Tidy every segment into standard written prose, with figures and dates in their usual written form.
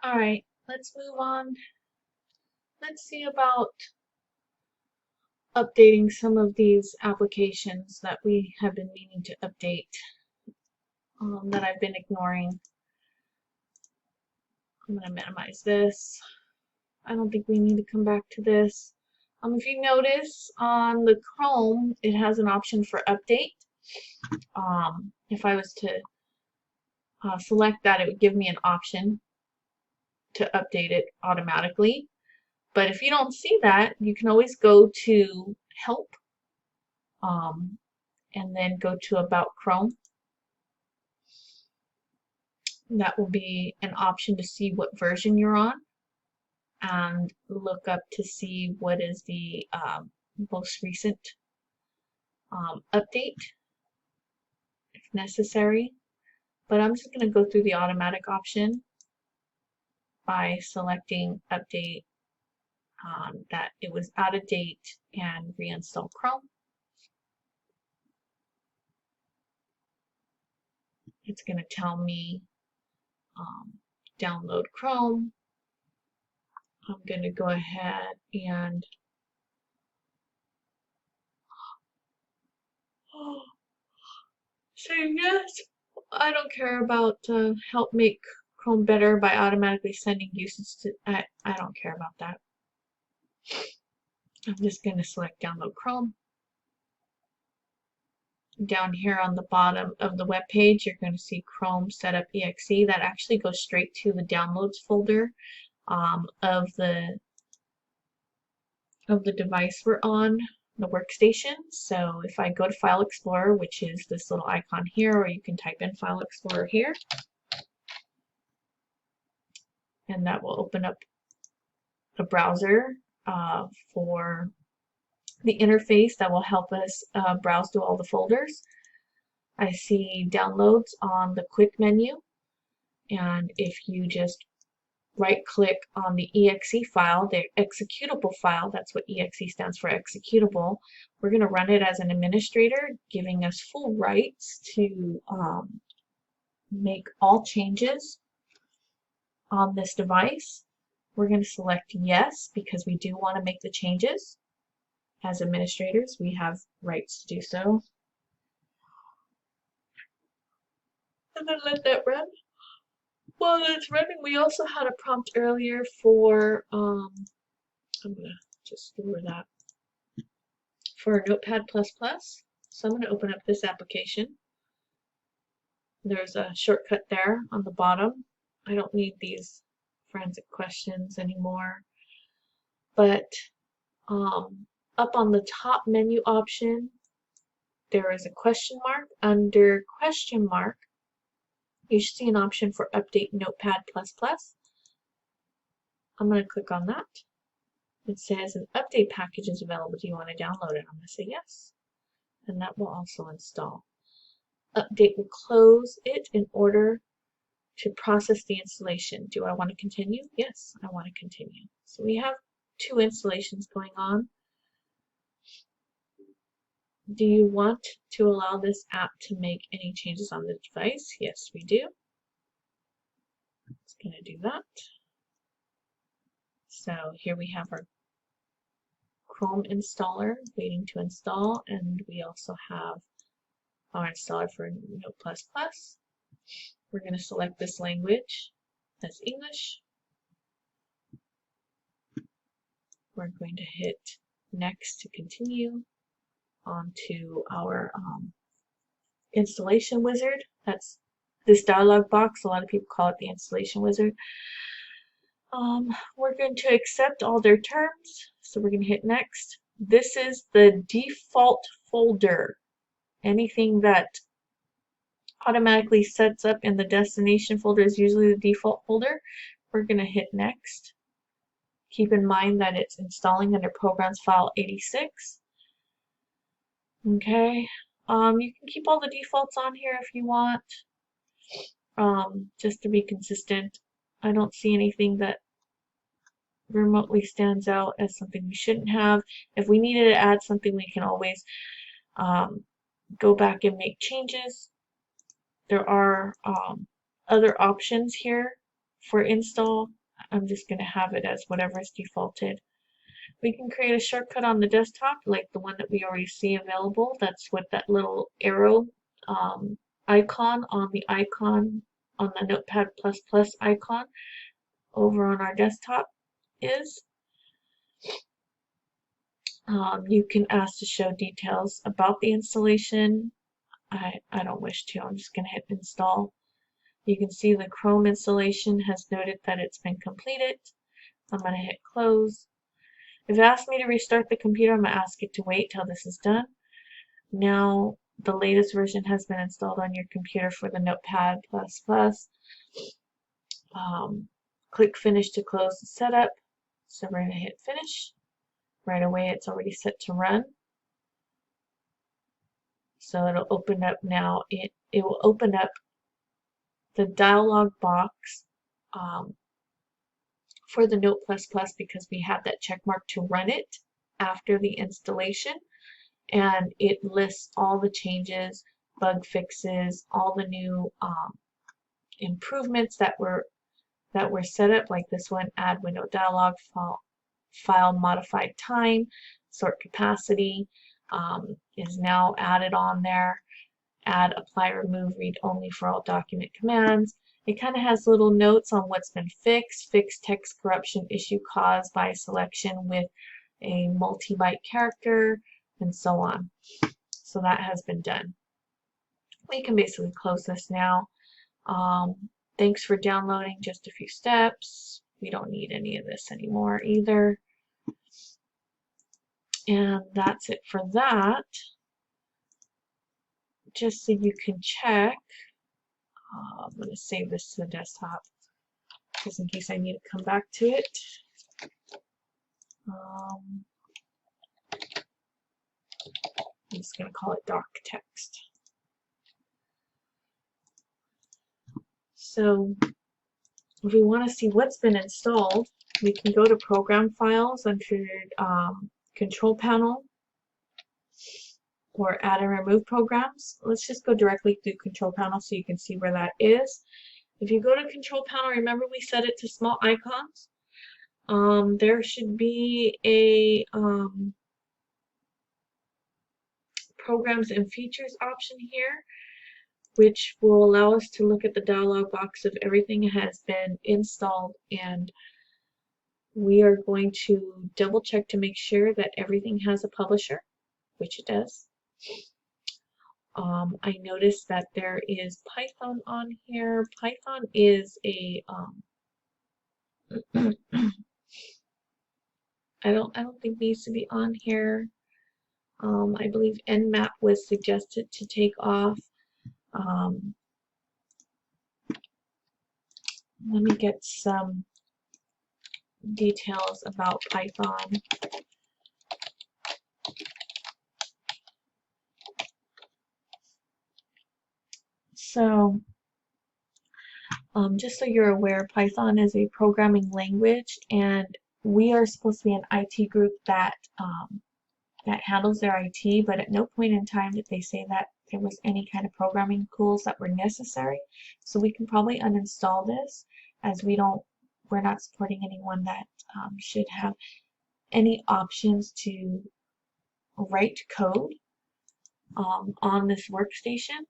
All right, let's move on. Let's see about updating some of these applications that we have been meaning to update that I've been ignoring. I'm going to minimize this. I don't think we need to come back to this. If you notice on the Chrome, it has an option for update. If I was to select that, it would give me an option to update it automatically. But if you don't see that, you can always go to Help and then go to About Chrome. That will be an option to see what version you're on and look up to see what is the most recent update if necessary. But I'm just going to go through the automatic option by selecting update that it was out of date and reinstall Chrome. It's going to tell me download Chrome. I'm going to go ahead and say yes. I don't care about help make Chrome better by automatically sending usage to. I don't care about that. I'm just going to select download Chrome. Down here on the bottom of the web page, you're going to see Chrome Setup EXE. That actually goes straight to the downloads folder of the device we're on, the workstation. So if I go to File Explorer, which is this little icon here, or you can type in File Explorer here, and that will open up a browser for the interface that will help us browse through all the folders. I see downloads on the quick menu, and if you just right click on the exe file, the executable file, that's what exe stands for, executable, we're going to run it as an administrator, giving us full rights to make all changes on this device. We're going to select yes because we do want to make the changes. As administrators, we have rights to do so. And then let that run. While it's running, we also had a prompt earlier for, I'm going to just lower that, for Notepad++. So I'm going to open up this application. There's a shortcut there on the bottom. I don't need these forensic questions anymore. But up on the top menu option, there is a question mark. Under question mark, you should see an option for Update Notepad++. I'm going to click on that. It says an update package is available. Do you want to download it? I'm going to say yes. And that will also install. Update will close it in order to process the installation. Do I want to continue? Yes, I want to continue. So we have two installations going on. Do you want to allow this app to make any changes on the device? Yes, we do. It's going to do that. So here we have our Chrome installer waiting to install, and we also have our installer for Note++. We're going to select this language as English. We're going to hit next to continue onto our installation wizard. That's this dialog box. A lot of people call it the installation wizard. We're going to accept all their terms, so we're going to hit next. This is the default folder. Anything that automatically sets up in the destination folder is usually the default folder. We're going to hit next. Keep in mind that it's installing under Programs File 86. Okay, you can keep all the defaults on here if you want, just to be consistent. I don't see anything that remotely stands out as something we shouldn't have. If we needed to add something, we can always go back and make changes. There are other options here For install, I'm just going to have it as whatever is defaulted. We can create a shortcut on the desktop like the one that we already see available. That's what that little arrow icon on the Notepad++ icon over on our desktop is. You can ask to show details about the installation. I don't wish to. I'm just going to hit install. You can see the Chrome installation has noted that it's been completed. I'm going to hit close. If it asks me to restart the computer, I'm going to ask it to wait till this is done. Now the latest version has been installed on your computer for the Notepad++. Click finish to close the setup. So we're going to hit finish. Right away it's already set to run. So it'll open up now. It will open up the dialog box for the Note++ because we have that check mark to run it after the installation, and it lists all the changes, bug fixes, all the new improvements that were set up, like this one: add window dialog, file modified time, sort capacity is now added on there. Add, apply, remove, read only for all document commands. It kind of has little notes on what's been fixed. Fixed text corruption issue caused by selection with a multi-byte character, and so on. So that has been done. We can basically close this now. Thanks for downloading. Just a few steps. We don't need any of this anymore either. And that's it for that. Just so you can check, I'm going to save this to the desktop just in case I need to come back to it. I'm just going to call it doc text. So if we want to see what's been installed, we can go to Program Files under Control Panel, or Add and Remove Programs. Let's just go directly to Control Panel so you can see where that is. If you go to Control Panel, remember we set it to small icons. There should be a Programs and Features option here, which will allow us to look at the dialog box if everything has been installed, and we are going to double check to make sure that everything has a publisher, which it does. I noticed that there is Python on here. Python is a I don't think needs to be on here. I believe Nmap was suggested to take off. Let me get some details about Python. So, just so you're aware, Python is a programming language, and we are supposed to be an IT group that handles their IT, but at no point in time did they say that there was any kind of programming tools that were necessary. So we can probably uninstall this, as we're not supporting anyone that should have any options to write code on this workstation.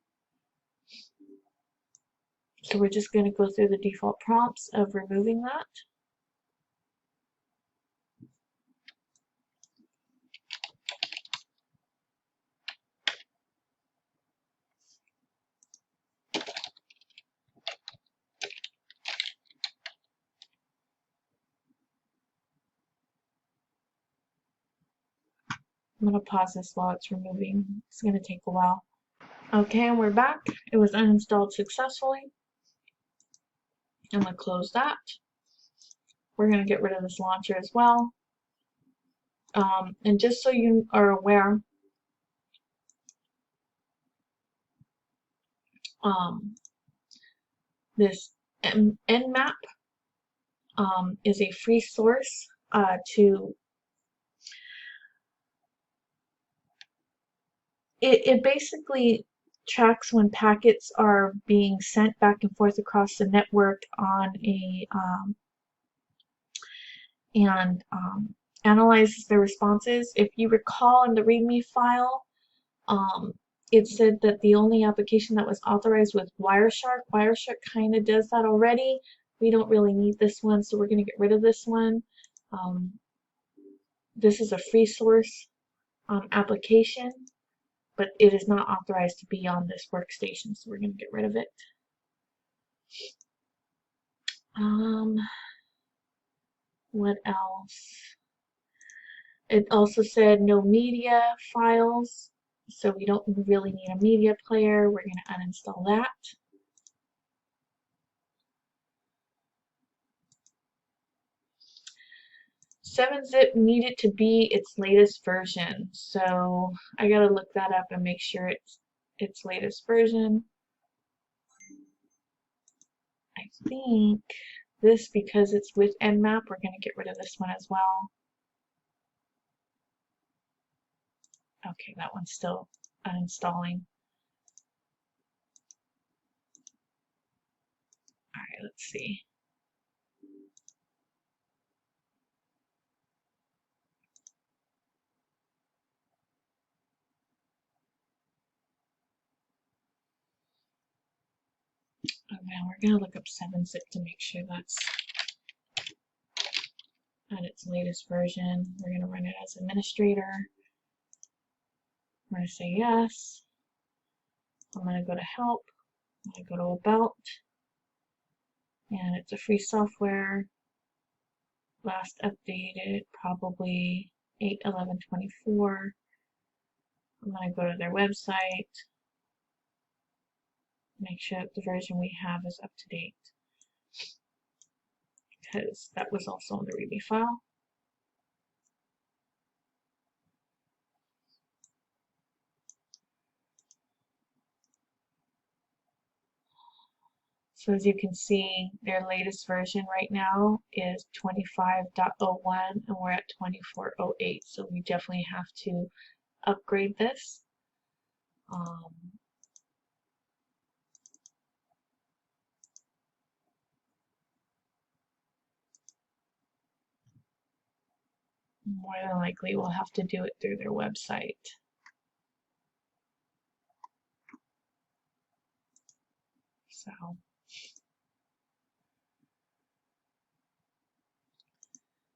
So we're just going to go through the default prompts of removing that. I'm going to pause this while it's removing. It's going to take a while. Okay, and we're back. It was uninstalled successfully. I'm going to close that. We're going to get rid of this launcher as well. And just so you are aware, this Nmap is a free source it basically tracks when packets are being sent back and forth across the network on a and analyzes the responses. If you recall in the README file, it said that the only application that was authorized was Wireshark. Wireshark kind of does that already. We don't really need this one, so we're going to get rid of this one. This is a free source application, but it is not authorized to be on this workstation, so we're going to get rid of it. What else? It also said no media files, so we don't really need a media player. We're going to uninstall that. .7-zip needed to be its latest version, so I gotta look that up and make sure it's its latest version. I think this, because it's with Nmap, we're gonna get rid of this one as well. Okay, that one's still uninstalling. Alright, let's see. Okay, we're gonna look up .7-zip to make sure that's at its latest version. We're gonna run it as administrator. I'm gonna say yes. I'm gonna go to help. I'm gonna go to about. And it's a free software. Last updated probably 8/11/24. I'm going to go to their website, make sure that the version we have is up to date, because that was also in the README file. So as you can see, their latest version right now is 25.01 and we're at 24.08, so we definitely have to upgrade this. More than likely we'll have to do it through their website. So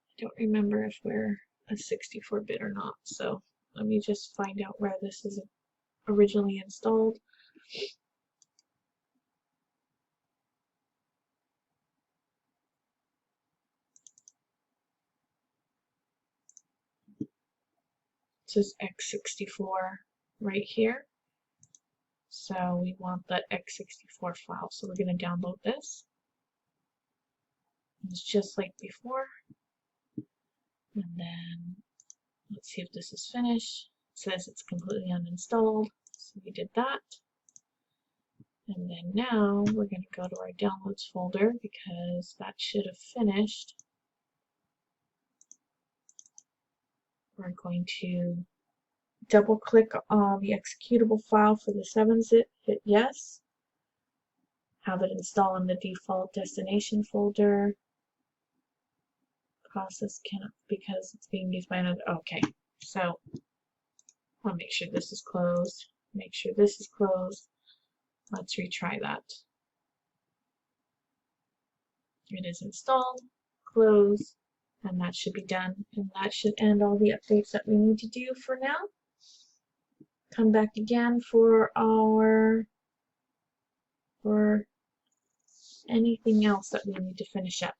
I don't remember if we're a 64-bit or not, so let me just find out where this is originally installed. It says x64 right here. So we want the x64 file, so we're going to download this. It's just like before. And then let's see if this is finished. It says it's completely uninstalled, so we did that. And then now we're going to go to our downloads folder because that should have finished. We're going to double click on the executable file for the .7-zip, hit yes, have it install in the default destination folder. Process cannot because it's being used by another. Okay, so I'll make sure this is closed, make sure this is closed. Let's retry that. It is installed, close, and that should be done. And that should end all the updates that we need to do for now. Come back again for anything else that we need to finish up.